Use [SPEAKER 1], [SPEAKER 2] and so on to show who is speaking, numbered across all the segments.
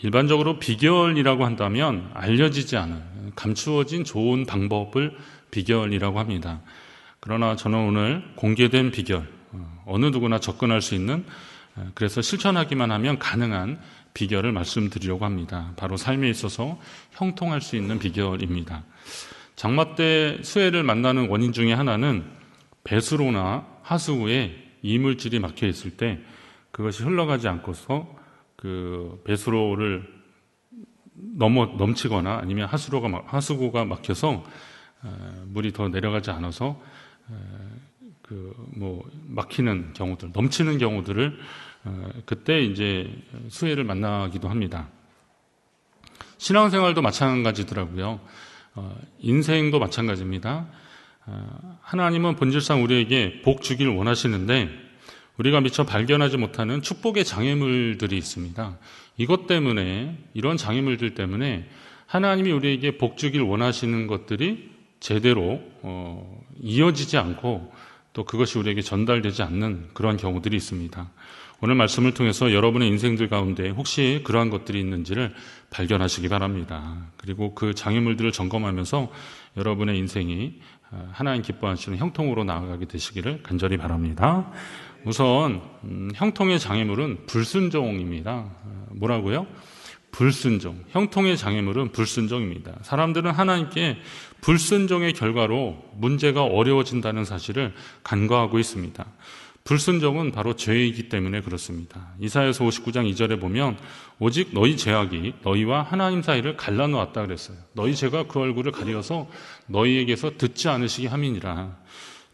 [SPEAKER 1] 일반적으로 비결이라고 한다면 알려지지 않은, 감추어진 좋은 방법을 비결이라고 합니다. 그러나 저는 오늘 공개된 비결, 어느 누구나 접근할 수 있는, 그래서 실천하기만 하면 가능한 비결을 말씀드리려고 합니다. 바로 삶에 있어서 형통할 수 있는 비결입니다. 장마 때 수해를 만나는 원인 중에 하나는 배수로나 하수구에 이물질이 막혀 있을 때 그것이 흘러가지 않고서 그 배수로를 넘치거나 아니면 하수구가 막혀서 물이 더 내려가지 않아서 막히는 경우들, 넘치는 경우들을 그때 이제 수해를 만나기도 합니다. 신앙생활도 마찬가지더라고요. 인생도 마찬가지입니다. 하나님은 본질상 우리에게 복 주길 원하시는데 우리가 미처 발견하지 못하는 축복의 장애물들이 있습니다. 이것 때문에, 이런 장애물들 때문에 하나님이 우리에게 복 주길 원하시는 것들이 제대로 이어지지 않고 또 그것이 우리에게 전달되지 않는 그러한 경우들이 있습니다. 오늘 말씀을 통해서 여러분의 인생들 가운데 혹시 그러한 것들이 있는지를 발견하시기 바랍니다. 그리고 그 장애물들을 점검하면서 여러분의 인생이 하나님 기뻐하시는 형통으로 나아가게 되시기를 간절히 바랍니다. 우선 형통의 장애물은 불순종입니다. 뭐라고요? 불순종. 형통의 장애물은 불순종입니다. 사람들은 하나님께 불순종의 결과로 문제가 어려워진다는 사실을 간과하고 있습니다. 불순종은 바로 죄이기 때문에 그렇습니다. 이사야서 59장 2절에 보면 오직 너희 죄악이 너희와 하나님 사이를 갈라놓았다 그랬어요. 너희 죄가 그 얼굴을 가려서 너희에게서 듣지 않으시게 함이니라.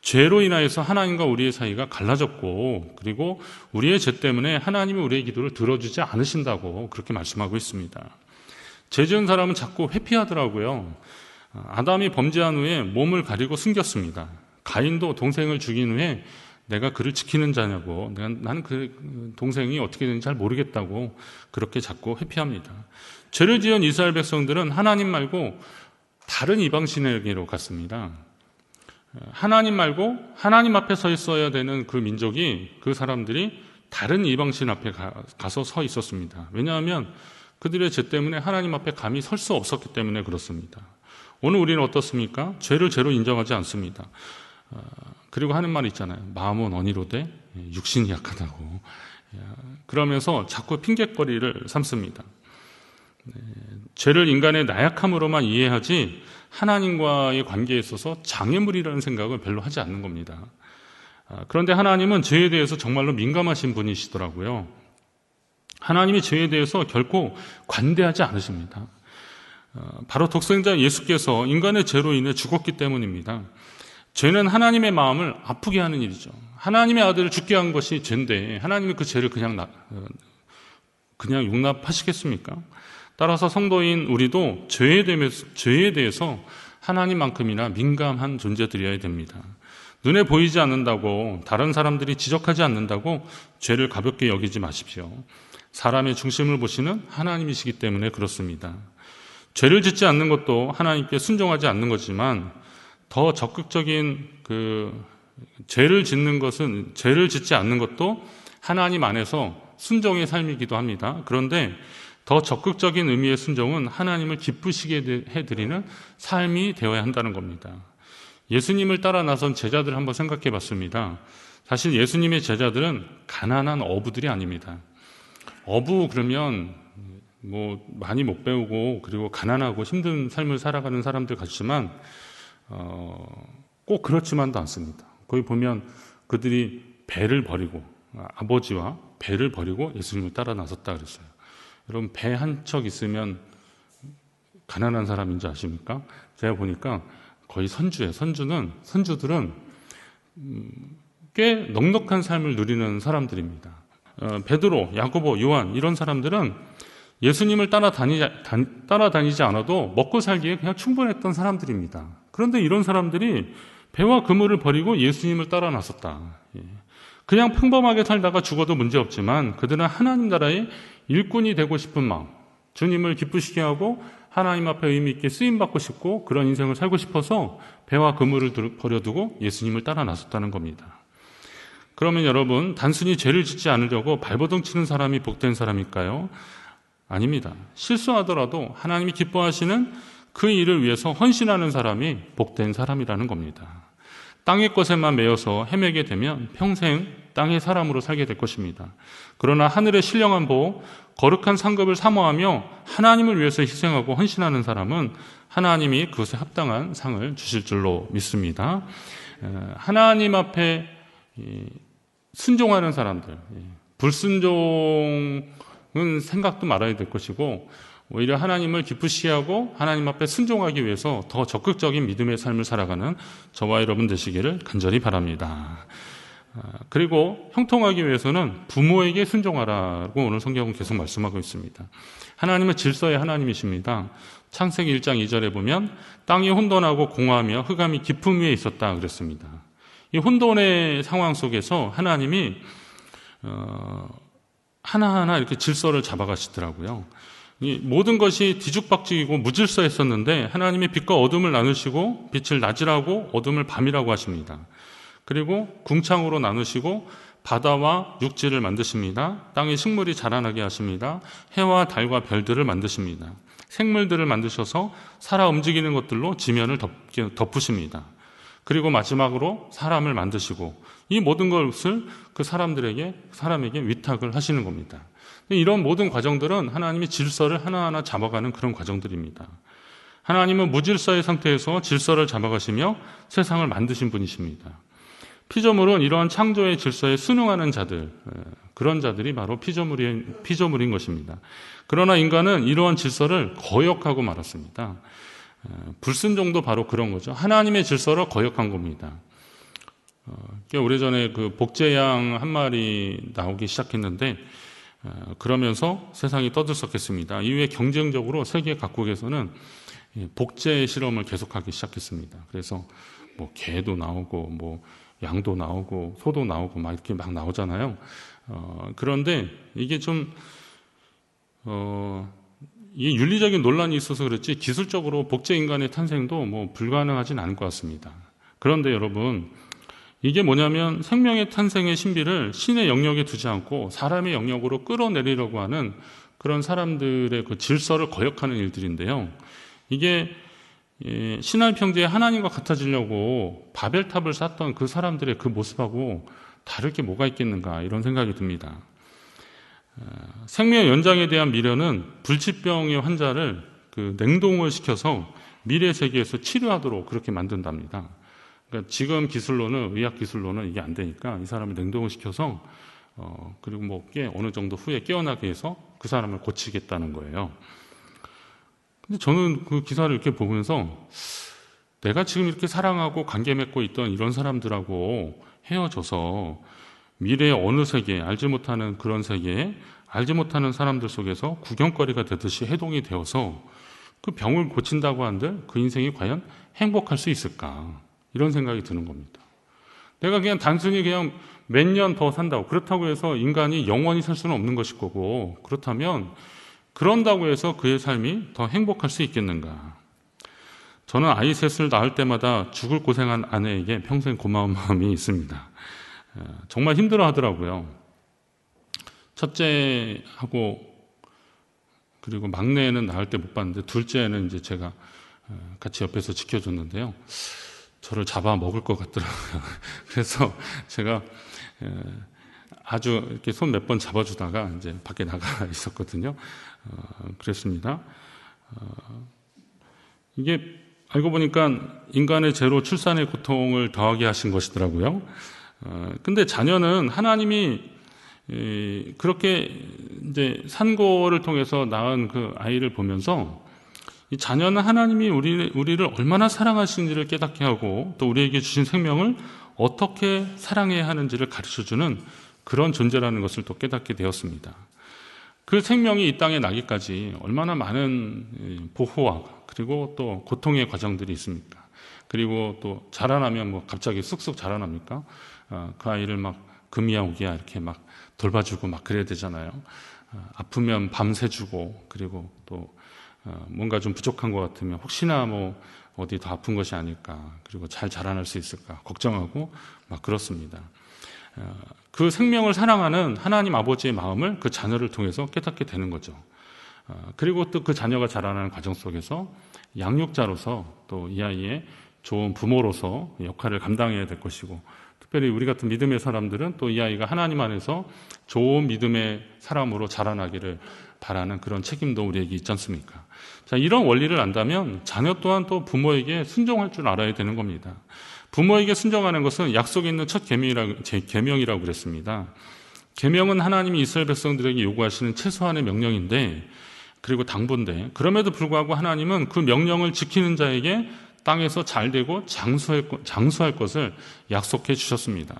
[SPEAKER 1] 죄로 인하여서 하나님과 우리의 사이가 갈라졌고, 그리고 우리의 죄 때문에 하나님이 우리의 기도를 들어주지 않으신다고 그렇게 말씀하고 있습니다. 죄 지은 사람은 자꾸 회피하더라고요. 아담이 범죄한 후에 몸을 가리고 숨겼습니다. 가인도 동생을 죽인 후에 내가 그를 지키는 자냐고, 나는 그 동생이 어떻게 되는지 잘 모르겠다고 그렇게 자꾸 회피합니다. 죄를 지은 이스라엘 백성들은 하나님 말고 다른 이방신에게로 갔습니다. 하나님 말고 하나님 앞에 서 있어야 되는 그 민족이, 그 사람들이 다른 이방신 앞에 가서 서 있었습니다. 왜냐하면 그들의 죄 때문에 하나님 앞에 감히 설 수 없었기 때문에 그렇습니다. 오늘 우리는 어떻습니까? 죄를 죄로 인정하지 않습니다. 그리고 하는 말이 있잖아요. 마음은 언의로되 육신이 약하다고. 그러면서 자꾸 핑곗거리를 삼습니다. 죄를 인간의 나약함으로만 이해하지 하나님과의 관계에 있어서 장애물이라는 생각을 별로 하지 않는 겁니다. 그런데 하나님은 죄에 대해서 정말로 민감하신 분이시더라고요. 하나님이 죄에 대해서 결코 관대하지 않으십니다. 바로 독생자 예수께서 인간의 죄로 인해 죽었기 때문입니다. 죄는 하나님의 마음을 아프게 하는 일이죠. 하나님의 아들을 죽게 한 것이 죄인데 하나님이 그 죄를 그냥 용납하시겠습니까? 따라서 성도인 우리도 죄에 대해서 하나님만큼이나 민감한 존재들이어야 됩니다. 눈에 보이지 않는다고, 다른 사람들이 지적하지 않는다고 죄를 가볍게 여기지 마십시오. 사람의 중심을 보시는 하나님이시기 때문에 그렇습니다. 죄를 짓지 않는 것도 하나님께 순종하지 않는 거지만 더 적극적인 죄를 짓지 않는 것도 하나님 안에서 순종의 삶이기도 합니다. 그런데 더 적극적인 의미의 순종은 하나님을 기쁘시게 해드리는 삶이 되어야 한다는 겁니다. 예수님을 따라 나선 제자들을 한번 생각해 봤습니다. 사실 예수님의 제자들은 가난한 어부들이 아닙니다. 어부 그러면 많이 못 배우고 그리고 가난하고 힘든 삶을 살아가는 사람들 같지만 꼭 그렇지만도 않습니다. 거기 보면 그들이 배를 버리고, 아버지와 배를 버리고 예수님을 따라 나섰다 그랬어요. 여러분, 배 한 척 있으면 가난한 사람인지 아십니까? 제가 보니까 거의 선주들은 꽤 넉넉한 삶을 누리는 사람들입니다. 베드로, 야고보, 요한 이런 사람들은 예수님을 따라다니지 않아도 먹고 살기에 그냥 충분했던 사람들입니다. 그런데 이런 사람들이 배와 그물을 버리고 예수님을 따라 나섰다. 그냥 평범하게 살다가 죽어도 문제없지만 그들은 하나님 나라의 일꾼이 되고 싶은 마음, 주님을 기쁘시게 하고 하나님 앞에 의미 있게 쓰임받고 싶고 그런 인생을 살고 싶어서 배와 그물을 버려두고 예수님을 따라 나섰다는 겁니다. 그러면 여러분, 단순히 죄를 짓지 않으려고 발버둥 치는 사람이 복된 사람일까요? 아닙니다. 실수하더라도 하나님이 기뻐하시는 그 일을 위해서 헌신하는 사람이 복된 사람이라는 겁니다. 땅의 것에만 매여서 헤매게 되면 평생 땅의 사람으로 살게 될 것입니다. 그러나 하늘의 신령한 복, 거룩한 상급을 사모하며 하나님을 위해서 희생하고 헌신하는 사람은 하나님이 그것에 합당한 상을 주실 줄로 믿습니다. 하나님 앞에 순종하는 사람들, 불순종은 생각도 말아야 될 것이고 오히려 하나님을 기쁘시게 하고 하나님 앞에 순종하기 위해서 더 적극적인 믿음의 삶을 살아가는 저와 여러분 되시기를 간절히 바랍니다. 그리고 형통하기 위해서는 부모에게 순종하라고 오늘 성경은 계속 말씀하고 있습니다. 하나님은 질서의 하나님이십니다. 창세기 1장 2절에 보면 땅이 혼돈하고 공허하며 흑암이 깊음 위에 있었다 그랬습니다. 이 혼돈의 상황 속에서 하나님이 하나하나 이렇게 질서를 잡아가시더라고요. 이 모든 것이 뒤죽박죽이고 무질서했었는데 하나님이 빛과 어둠을 나누시고 빛을 낮이라고 어둠을 밤이라고 하십니다. 그리고 궁창으로 나누시고 바다와 육지를 만드십니다. 땅에 식물이 자라나게 하십니다. 해와 달과 별들을 만드십니다. 생물들을 만드셔서 살아 움직이는 것들로 지면을 덮으십니다. 그리고 마지막으로 사람을 만드시고 이 모든 것을 그 사람에게 위탁을 하시는 겁니다. 이런 모든 과정들은 하나님이 질서를 하나하나 잡아가는 그런 과정들입니다. 하나님은 무질서의 상태에서 질서를 잡아가시며 세상을 만드신 분이십니다. 피조물은 이러한 창조의 질서에 순응하는 자들, 그런 자들이 바로 피조물인 것입니다. 그러나 인간은 이러한 질서를 거역하고 말았습니다. 불순종도 바로 그런 거죠. 하나님의 질서를 거역한 겁니다. 꽤 오래전에 그 복제양 한 마리 나오기 시작했는데 그러면서 세상이 떠들썩했습니다. 이후에 경쟁적으로 세계 각국에서는 복제 실험을 계속하기 시작했습니다. 그래서 뭐 개도 나오고 뭐 양도 나오고 소도 나오고 막 이렇게 막 나오잖아요. 그런데 이게 좀 이게 윤리적인 논란이 있어서 그렇지 기술적으로 복제 인간의 탄생도 뭐 불가능하진 않을 것 같습니다. 그런데 여러분 이게 뭐냐면 생명의 탄생의 신비를 신의 영역에 두지 않고 사람의 영역으로 끌어내리려고 하는 그런 사람들의 그 질서를 거역하는 일들인데요. 이게 신할 평지에 하나님과 같아지려고 바벨탑을 쌓던 그 사람들의 그 모습하고 다를 게 뭐가 있겠는가 이런 생각이 듭니다. 생명 연장에 대한 미련은 불치병의 환자를 그 냉동을 시켜서 미래 세계에서 치료하도록 그렇게 만든답니다. 그러니까 지금 기술로는 의학 기술로는 이게 안 되니까 이 사람을 냉동을 시켜서 그리고 뭐 어느 정도 후에 깨어나게 해서 그 사람을 고치겠다는 거예요. 근데 저는 그 기사를 이렇게 보면서 내가 지금 이렇게 사랑하고 관계 맺고 있던 이런 사람들하고 헤어져서 미래의 어느 세계, 알지 못하는 그런 세계에 알지 못하는 사람들 속에서 구경거리가 되듯이 해동이 되어서 그 병을 고친다고 한들 그 인생이 과연 행복할 수 있을까? 이런 생각이 드는 겁니다. 내가 그냥 단순히 그냥 몇 년 더 산다고 그렇다고 해서 인간이 영원히 살 수는 없는 것일 거고 그렇다면 그런다고 해서 그의 삶이 더 행복할 수 있겠는가? 저는 아이 셋을 낳을 때마다 죽을 고생한 아내에게 평생 고마운 마음이 있습니다. 정말 힘들어 하더라고요. 첫째하고 그리고 막내는 낳을 때 못 봤는데 둘째는 이제 제가 같이 옆에서 지켜줬는데요. 저를 잡아 먹을 것 같더라고요. 그래서 제가 아주 이렇게 손 몇 번 잡아주다가 이제 밖에 나가 있었거든요. 그랬습니다. 이게 알고 보니까 인간의 죄로 출산의 고통을 더하게 하신 것이더라고요. 근데 자녀는 하나님이 그렇게 이제 산고를 통해서 낳은 그 아이를 보면서 이 자녀는 하나님이 우리를 얼마나 사랑하시는지를 깨닫게 하고 또 우리에게 주신 생명을 어떻게 사랑해야 하는지를 가르쳐주는 그런 존재라는 것을 또 깨닫게 되었습니다. 그 생명이 이 땅에 나기까지 얼마나 많은 보호와 그리고 또 고통의 과정들이 있습니까? 그리고 또 자라나면 뭐 갑자기 쑥쑥 자라납니까? 그 아이를 막 금이야 오기야 이렇게 막 돌봐주고 막 그래야 되잖아요. 아프면 밤새 주고 그리고 또 뭔가 좀 부족한 것 같으면 혹시나 뭐 어디 더 아픈 것이 아닐까 그리고 잘 자라날 수 있을까 걱정하고 막 그렇습니다. 그 생명을 사랑하는 하나님 아버지의 마음을 그 자녀를 통해서 깨닫게 되는 거죠. 그리고 또 그 자녀가 자라나는 과정 속에서 양육자로서 또 이 아이의 좋은 부모로서 역할을 감당해야 될 것이고, 특별히 우리 같은 믿음의 사람들은 또 이 아이가 하나님 안에서 좋은 믿음의 사람으로 자라나기를 바라는 그런 책임도 우리에게 있지 않습니까? 자, 이런 원리를 안다면 자녀 또한 또 부모에게 순종할 줄 알아야 되는 겁니다. 부모에게 순종하는 것은 약속에 있는 첫 계명이라고 그랬습니다. 계명은 하나님이 이스라엘 백성들에게 요구하시는 최소한의 명령인데, 그리고 당부인데, 그럼에도 불구하고 하나님은 그 명령을 지키는 자에게 땅에서 잘되고 장수할 것을 약속해 주셨습니다.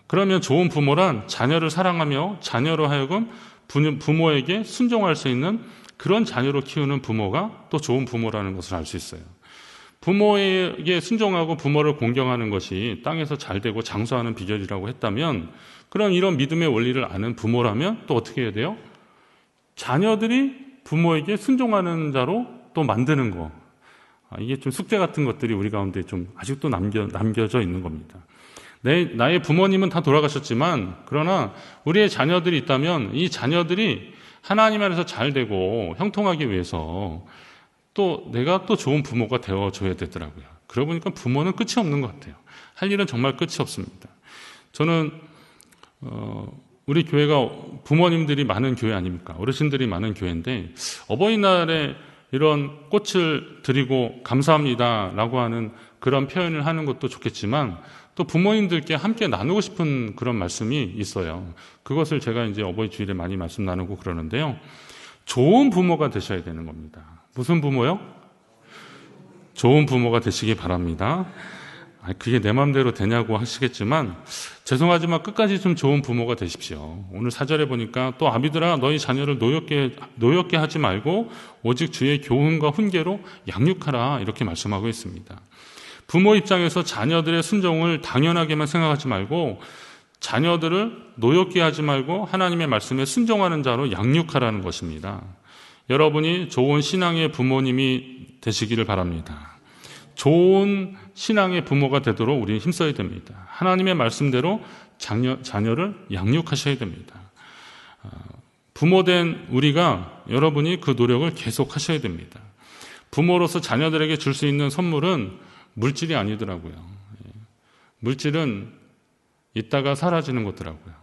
[SPEAKER 1] 그러면 좋은 부모란 자녀를 사랑하며 자녀로 하여금 부모에게 순종할 수 있는 그런 자녀로 키우는 부모가 또 좋은 부모라는 것을 알 수 있어요. 부모에게 순종하고 부모를 공경하는 것이 땅에서 잘되고 장수하는 비결이라고 했다면, 그럼 이런 믿음의 원리를 아는 부모라면 또 어떻게 해야 돼요? 자녀들이 부모에게 순종하는 자로 또 만드는 거. 이게 좀 숙제 같은 것들이 우리 가운데 좀 아직도 남겨져 있는 겁니다. 나의 부모님은 다 돌아가셨지만, 그러나 우리의 자녀들이 있다면 이 자녀들이 하나님 안에서 잘 되고 형통하기 위해서 또 내가 또 좋은 부모가 되어줘야 되더라고요. 그러고 보니까 부모는 끝이 없는 것 같아요. 할 일은 정말 끝이 없습니다. 저는 우리 교회가 부모님들이 많은 교회 아닙니까? 어르신들이 많은 교회인데, 어버이날에 이런 꽃을 드리고 감사합니다라고 하는 그런 표현을 하는 것도 좋겠지만, 또 부모님들께 함께 나누고 싶은 그런 말씀이 있어요. 그것을 제가 이제 어버이 주일에 많이 말씀 나누고 그러는데요. 좋은 부모가 되셔야 되는 겁니다. 무슨 부모요? 좋은 부모가 되시기 바랍니다. 그게 내 마음대로 되냐고 하시겠지만, 죄송하지만 끝까지 좀 좋은 부모가 되십시오. 오늘 4절에 보니까 또 아비들아 너희 자녀를 노엽게 하지 말고 오직 주의 교훈과 훈계로 양육하라, 이렇게 말씀하고 있습니다. 부모 입장에서 자녀들의 순종을 당연하게만 생각하지 말고 자녀들을 노엽게 하지 말고 하나님의 말씀에 순종하는 자로 양육하라는 것입니다. 여러분이 좋은 신앙의 부모님이 되시기를 바랍니다. 좋은 신앙의 부모가 되도록 우리는 힘써야 됩니다. 하나님의 말씀대로 자녀를 양육하셔야 됩니다. 부모된 우리가, 여러분이 그 노력을 계속하셔야 됩니다. 부모로서 자녀들에게 줄 수 있는 선물은 물질이 아니더라고요. 물질은 있다가 사라지는 거더라고요.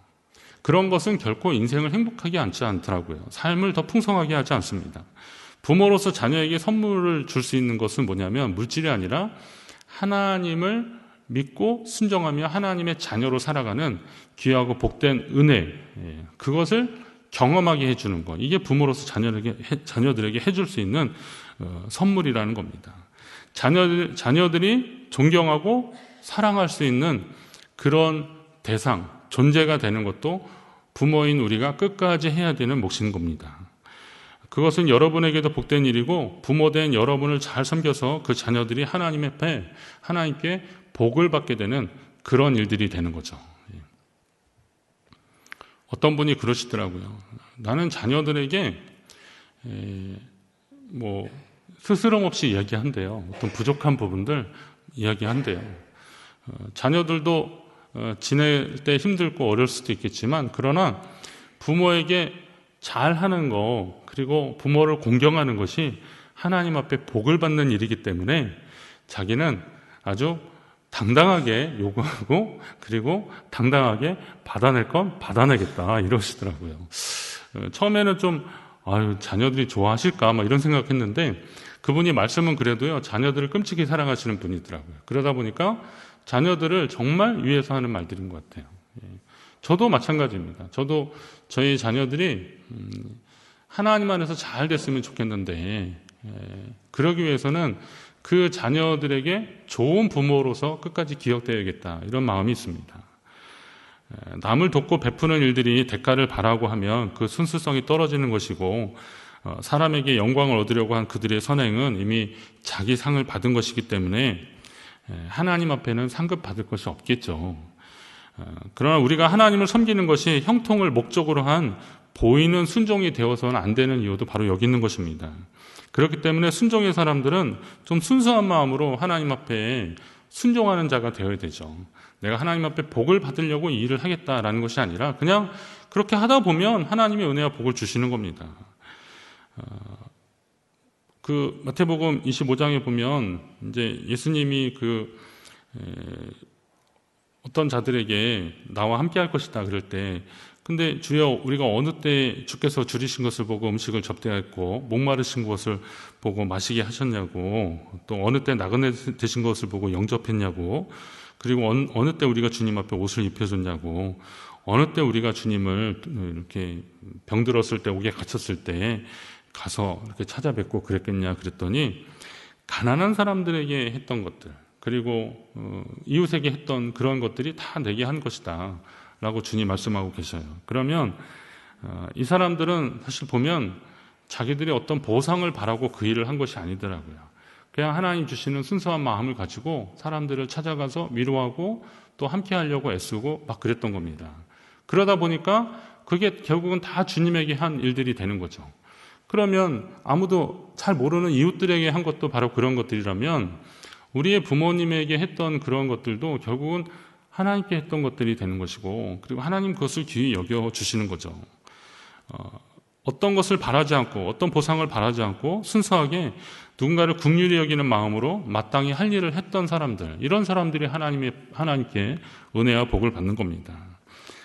[SPEAKER 1] 그런 것은 결코 인생을 행복하게 하지 않더라고요. 삶을 더 풍성하게 하지 않습니다. 부모로서 자녀에게 선물을 줄 수 있는 것은 뭐냐면 물질이 아니라 하나님을 믿고 순종하며 하나님의 자녀로 살아가는 귀하고 복된 은혜, 그것을 경험하게 해주는 것. 이게 부모로서 자녀들에게 해줄 수 있는 선물이라는 겁니다. 자녀들이 존경하고 사랑할 수 있는 그런 대상, 존재가 되는 것도 부모인 우리가 끝까지 해야 되는 몫인 겁니다. 그것은 여러분에게도 복된 일이고, 부모된 여러분을 잘 섬겨서 그 자녀들이 하나님 앞에 하나님께 복을 받게 되는 그런 일들이 되는 거죠. 어떤 분이 그러시더라고요. 나는 자녀들에게 스스럼 없이 이야기한대요. 어떤 부족한 부분들 이야기한대요. 자녀들도 지낼 때 힘들고 어려울 수도 있겠지만, 그러나 부모에게 잘하는 거, 그리고 부모를 공경하는 것이 하나님 앞에 복을 받는 일이기 때문에 자기는 아주 당당하게 요구하고, 그리고 당당하게 받아낼 건 받아내겠다, 이러시더라고요. 처음에는 좀 자녀들이 좋아하실까 이런 생각했는데, 그분이 말씀은 그래도요, 자녀들을 끔찍이 사랑하시는 분이더라고요. 그러다 보니까 자녀들을 정말 위해서 하는 말들인 것 같아요. 저도 마찬가지입니다. 저도 저희 자녀들이 하나님 안에서 잘 됐으면 좋겠는데, 그러기 위해서는 그 자녀들에게 좋은 부모로서 끝까지 기억되어야겠다, 이런 마음이 있습니다. 남을 돕고 베푸는 일들이 대가를 바라고 하면 그 순수성이 떨어지는 것이고, 사람에게 영광을 얻으려고 한 그들의 선행은 이미 자기 상을 받은 것이기 때문에 하나님 앞에는 상급 받을 것이 없겠죠. 그러나 우리가 하나님을 섬기는 것이 형통을 목적으로 한 보이는 순종이 되어서는 안 되는 이유도 바로 여기 있는 것입니다. 그렇기 때문에 순종의 사람들은 좀 순수한 마음으로 하나님 앞에 순종하는 자가 되어야 되죠. 내가 하나님 앞에 복을 받으려고 이 일을 하겠다라는 것이 아니라 그냥 그렇게 하다 보면 하나님의 은혜와 복을 주시는 겁니다. 그 마태복음 25장에 보면 이제 예수님이 어떤 자들에게 나와 함께 할 것이다 그럴 때, 근데 주여 우리가 어느 때 주께서 줄이신 것을 보고 음식을 접대했고 목마르신 것을 보고 마시게 하셨냐고, 또 어느 때 나그네 되신 것을 보고 영접했냐고, 그리고 어느 때 우리가 주님 앞에 옷을 입혀줬냐고, 어느 때 우리가 주님을 이렇게 병들었을 때, 옥에 갇혔을 때 가서 이렇게 찾아뵙고 그랬겠냐 그랬더니, 가난한 사람들에게 했던 것들, 그리고 이웃에게 했던 그런 것들이 다 내게 한 것이다 라고 주님 말씀하고 계셔요. 그러면 이 사람들은 사실 보면 자기들이 어떤 보상을 바라고 그 일을 한 것이 아니더라고요. 그냥 하나님 주시는 순수한 마음을 가지고 사람들을 찾아가서 위로하고 또 함께 하려고 애쓰고 막 그랬던 겁니다. 그러다 보니까 그게 결국은 다 주님에게 한 일들이 되는 거죠. 그러면 아무도 잘 모르는 이웃들에게 한 것도 바로 그런 것들이라면, 우리의 부모님에게 했던 그런 것들도 결국은 하나님께 했던 것들이 되는 것이고, 그리고 하나님 그것을 귀히 여겨주시는 거죠. 어떤 것을 바라지 않고, 어떤 보상을 바라지 않고 순수하게 누군가를 긍휼히 여기는 마음으로 마땅히 할 일을 했던 사람들, 이런 사람들이 하나님께 은혜와 복을 받는 겁니다.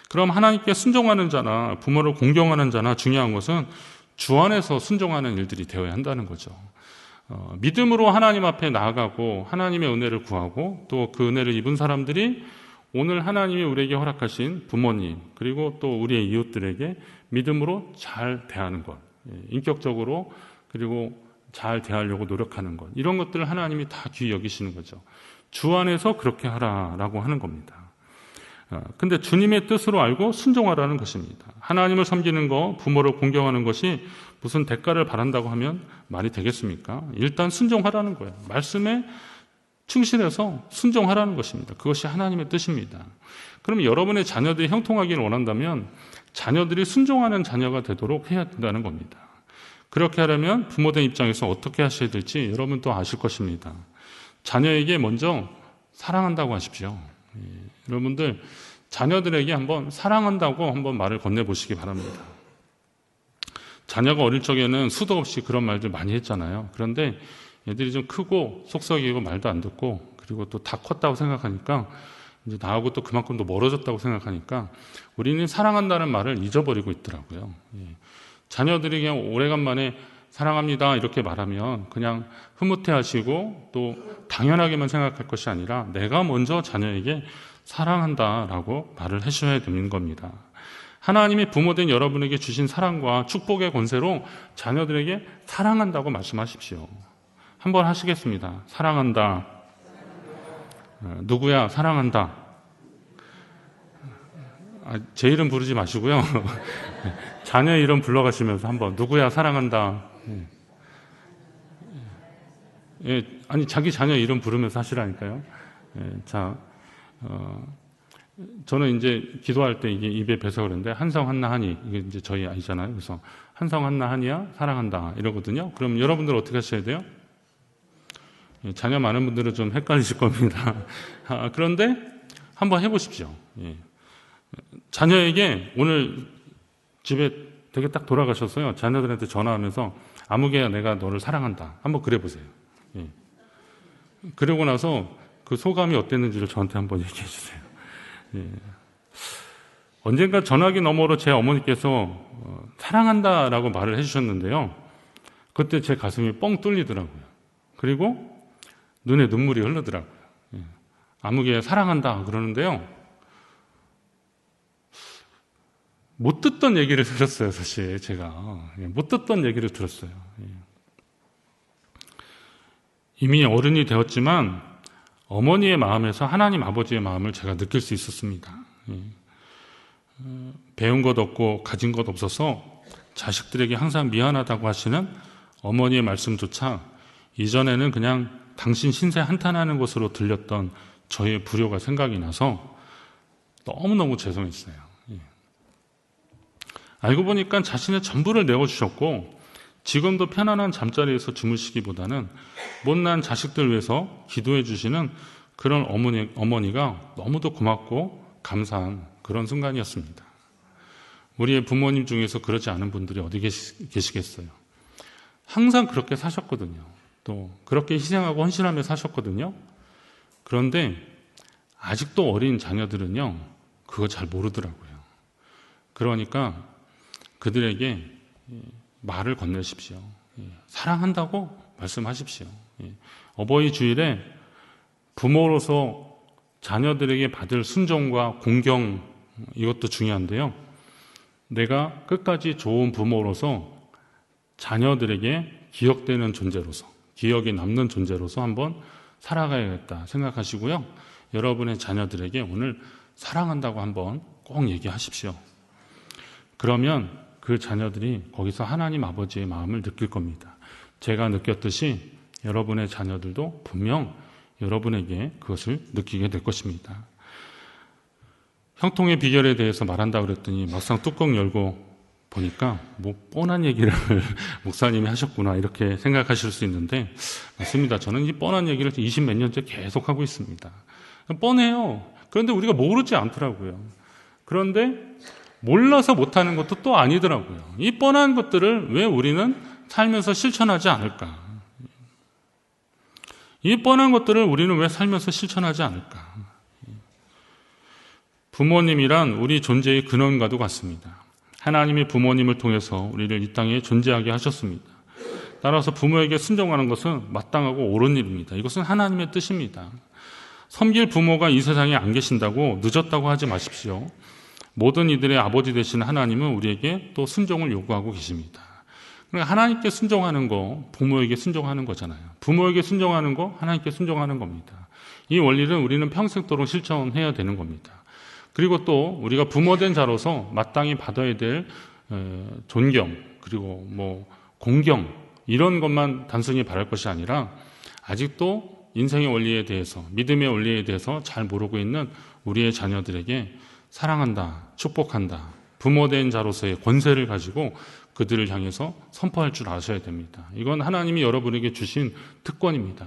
[SPEAKER 1] 그럼 하나님께 순종하는 자나 부모를 공경하는 자나 중요한 것은 주 안에서 순종하는 일들이 되어야 한다는 거죠. 믿음으로 하나님 앞에 나아가고 하나님의 은혜를 구하고, 또 그 은혜를 입은 사람들이 오늘 하나님이 우리에게 허락하신 부모님, 그리고 또 우리의 이웃들에게 믿음으로 잘 대하는 것, 인격적으로 그리고 잘 대하려고 노력하는 것, 이런 것들을 하나님이 다 귀히 여기시는 거죠. 주 안에서 그렇게 하라라고 하는 겁니다. 근데 주님의 뜻으로 알고 순종하라는 것입니다. 하나님을 섬기는 것, 부모를 공경하는 것이 무슨 대가를 바란다고 하면 말이 되겠습니까? 일단 순종하라는 거예요. 말씀에 충실해서 순종하라는 것입니다. 그것이 하나님의 뜻입니다. 그럼 여러분의 자녀들이 형통하기를 원한다면 자녀들이 순종하는 자녀가 되도록 해야 된다는 겁니다. 그렇게 하려면 부모된 입장에서 어떻게 하셔야 될지 여러분도 아실 것입니다. 자녀에게 먼저 사랑한다고 하십시오. 여러분들 자녀들에게 한번 사랑한다고 한번 말을 건네보시기 바랍니다. 자녀가 어릴 적에는 수도 없이 그런 말들 많이 했잖아요. 그런데 애들이 좀 크고 속썩이고 말도 안 듣고, 그리고 또 다 컸다고 생각하니까, 이제 나하고 또 그만큼 더 멀어졌다고 생각하니까 우리는 사랑한다는 말을 잊어버리고 있더라고요. 자녀들이 그냥 오래간만에 사랑합니다 이렇게 말하면 그냥 흐뭇해하시고 또 당연하게만 생각할 것이 아니라 내가 먼저 자녀에게 사랑한다라고 말을 해주셔야 되는 겁니다. 하나님이 부모된 여러분에게 주신 사랑과 축복의 권세로 자녀들에게 사랑한다고 말씀하십시오. 한번 하시겠습니다. 사랑한다. 누구야? 사랑한다. 제 이름 부르지 마시고요. 자녀 이름 불러가시면서 한번 누구야? 사랑한다. 아니 자기 자녀 이름 부르면서 하시라니까요. 저는 이제 기도할 때 이게 입에 배서 그러는데, 한성 한나 하니, 이게 이제 저희 아이잖아요. 그래서 한성 한나 하니야 사랑한다 이러거든요. 그럼 여러분들 어떻게 하셔야 돼요? 자녀 많은 분들은 좀 헷갈리실 겁니다. 그런데 한번 해보십시오. 자녀에게 오늘 집에 되게 딱 돌아가셨어요. 자녀들한테 전화하면서 아무개야 내가 너를 사랑한다. 한번 그래보세요. 그러고 나서 그 소감이 어땠는지를 저한테 한번 얘기해 주세요. 언젠가 전화기 너머로 제 어머니께서 사랑한다라고 말을 해주셨는데요. 그때 제 가슴이 뻥 뚫리더라고요. 그리고 눈에 눈물이 흐르더라고요. 아무개 사랑한다 그러는데요. 못 듣던 얘기를 들었어요. 사실 제가 못 듣던 얘기를 들었어요. 이미 어른이 되었지만 어머니의 마음에서 하나님 아버지의 마음을 제가 느낄 수 있었습니다. 배운 것 없고 가진 것 없어서 자식들에게 항상 미안하다고 하시는 어머니의 말씀조차 이전에는 그냥 당신 신세 한탄하는 것으로 들렸던 저의 불효가 생각이 나서 너무너무 죄송했어요. 알고 보니까 자신의 전부를 내어주셨고 지금도 편안한 잠자리에서 주무시기보다는 못난 자식들 위해서 기도해 주시는 그런 어머니가 너무도 고맙고 감사한 그런 순간이었습니다. 우리의 부모님 중에서 그러지 않은 분들이 어디 계시겠어요? 항상 그렇게 사셨거든요. 또 그렇게 희생하고 헌신하며 사셨거든요. 그런데 아직도 어린 자녀들은요, 그거 잘 모르더라고요. 그러니까 그들에게 말을 건네십시오. 사랑한다고 말씀하십시오. 어버이 주일에 부모로서 자녀들에게 받을 순종과 공경, 이것도 중요한데요. 내가 끝까지 좋은 부모로서 자녀들에게 기억되는 존재로서, 기억에 남는 존재로서 한번 살아가야겠다 생각하시고요. 여러분의 자녀들에게 오늘 사랑한다고 한번 꼭 얘기하십시오. 그러면 그 자녀들이 거기서 하나님 아버지의 마음을 느낄 겁니다. 제가 느꼈듯이 여러분의 자녀들도 분명 여러분에게 그것을 느끼게 될 것입니다. 형통의 비결에 대해서 말한다고 그랬더니 막상 뚜껑 열고 보니까 뭐 뻔한 얘기를 목사님이 하셨구나 이렇게 생각하실 수 있는데, 맞습니다. 저는 이 뻔한 얘기를 20 몇 년째 계속 하고 있습니다. 뻔해요. 그런데 우리가 모르지 않더라고요. 그런데 몰라서 못하는 것도 또 아니더라고요. 이 뻔한 것들을 왜 우리는 살면서 실천하지 않을까? 이 뻔한 것들을 우리는 왜 살면서 실천하지 않을까? 부모님이란 우리 존재의 근원과도 같습니다. 하나님이 부모님을 통해서 우리를 이 땅에 존재하게 하셨습니다. 따라서 부모에게 순종하는 것은 마땅하고 옳은 일입니다. 이것은 하나님의 뜻입니다. 섬길 부모가 이 세상에 안 계신다고 늦었다고 하지 마십시오. 모든 이들의 아버지 되신 하나님은 우리에게 또 순종을 요구하고 계십니다. 그러니까 하나님께 순종하는 거, 부모에게 순종하는 거잖아요. 부모에게 순종하는 거, 하나님께 순종하는 겁니다. 이 원리를 우리는 평생도록 실천해야 되는 겁니다. 그리고 또 우리가 부모된 자로서 마땅히 받아야 될 존경, 그리고 뭐 공경, 이런 것만 단순히 바랄 것이 아니라 아직도 인생의 원리에 대해서, 믿음의 원리에 대해서 잘 모르고 있는 우리의 자녀들에게 사랑한다, 축복한다, 부모된 자로서의 권세를 가지고 그들을 향해서 선포할 줄 아셔야 됩니다. 이건 하나님이 여러분에게 주신 특권입니다.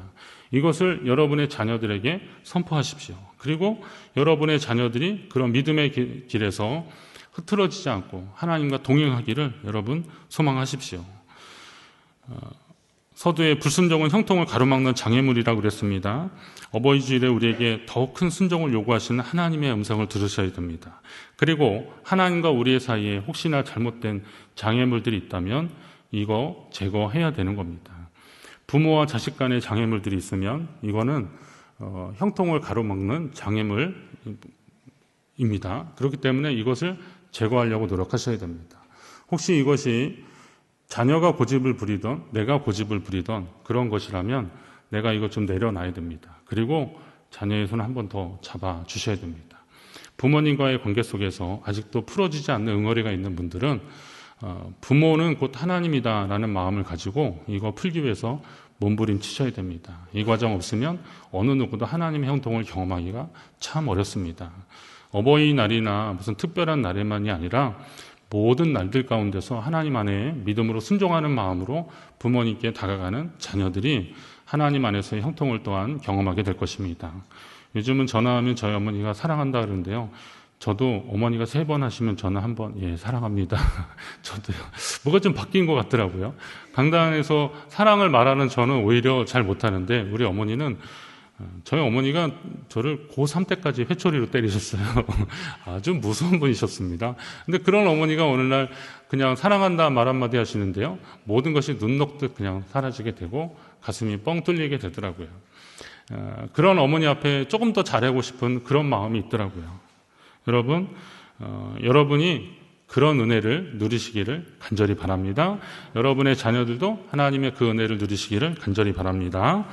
[SPEAKER 1] 이것을 여러분의 자녀들에게 선포하십시오. 그리고 여러분의 자녀들이 그런 믿음의 길에서 흐트러지지 않고 하나님과 동행하기를 여러분 소망하십시오. 서두에 불순종은 형통을 가로막는 장애물이라고 그랬습니다. 어버이 주일에 우리에게 더욱 큰 순종을 요구하시는 하나님의 음성을 들으셔야 됩니다. 그리고 하나님과 우리의 사이에 혹시나 잘못된 장애물들이 있다면 이거 제거해야 되는 겁니다. 부모와 자식 간의 장애물들이 있으면 이거는 형통을 가로막는 장애물입니다. 그렇기 때문에 이것을 제거하려고 노력하셔야 됩니다. 혹시 이것이 자녀가 고집을 부리던 내가 고집을 부리던 그런 것이라면 내가 이것 좀 내려놔야 됩니다. 그리고 자녀의 손을 한 번 더 잡아주셔야 됩니다. 부모님과의 관계 속에서 아직도 풀어지지 않는 응어리가 있는 분들은 부모는 곧 하나님이다라는 마음을 가지고 이거 풀기 위해서 몸부림치셔야 됩니다. 이 과정 없으면 어느 누구도 하나님의 형통을 경험하기가 참 어렵습니다. 어버이날이나 무슨 특별한 날에만이 아니라 모든 날들 가운데서 하나님 안에 믿음으로 순종하는 마음으로 부모님께 다가가는 자녀들이 하나님 안에서의 형통을 또한 경험하게 될 것입니다. 요즘은 전화하면 저희 어머니가 사랑한다 그러는데요. 저도 어머니가 3번 하시면 저는 한 번, 예, 사랑합니다. 저도요. 뭐가 좀 바뀐 것 같더라고요. 강단에서 사랑을 말하는 저는 오히려 잘 못하는데 우리 어머니는, 저희 어머니가 저를 고3 때까지 회초리로 때리셨어요. 아주 무서운 분이셨습니다. 근데 그런 어머니가 오늘날 그냥 사랑한다 말 한마디 하시는데요. 모든 것이 눈 녹듯 그냥 사라지게 되고 가슴이 뻥 뚫리게 되더라고요. 그런 어머니 앞에 조금 더 잘하고 싶은 그런 마음이 있더라고요. 여러분, 여러분이 그런 은혜를 누리시기를 간절히 바랍니다. 여러분의 자녀들도 하나님의 그 은혜를 누리시기를 간절히 바랍니다.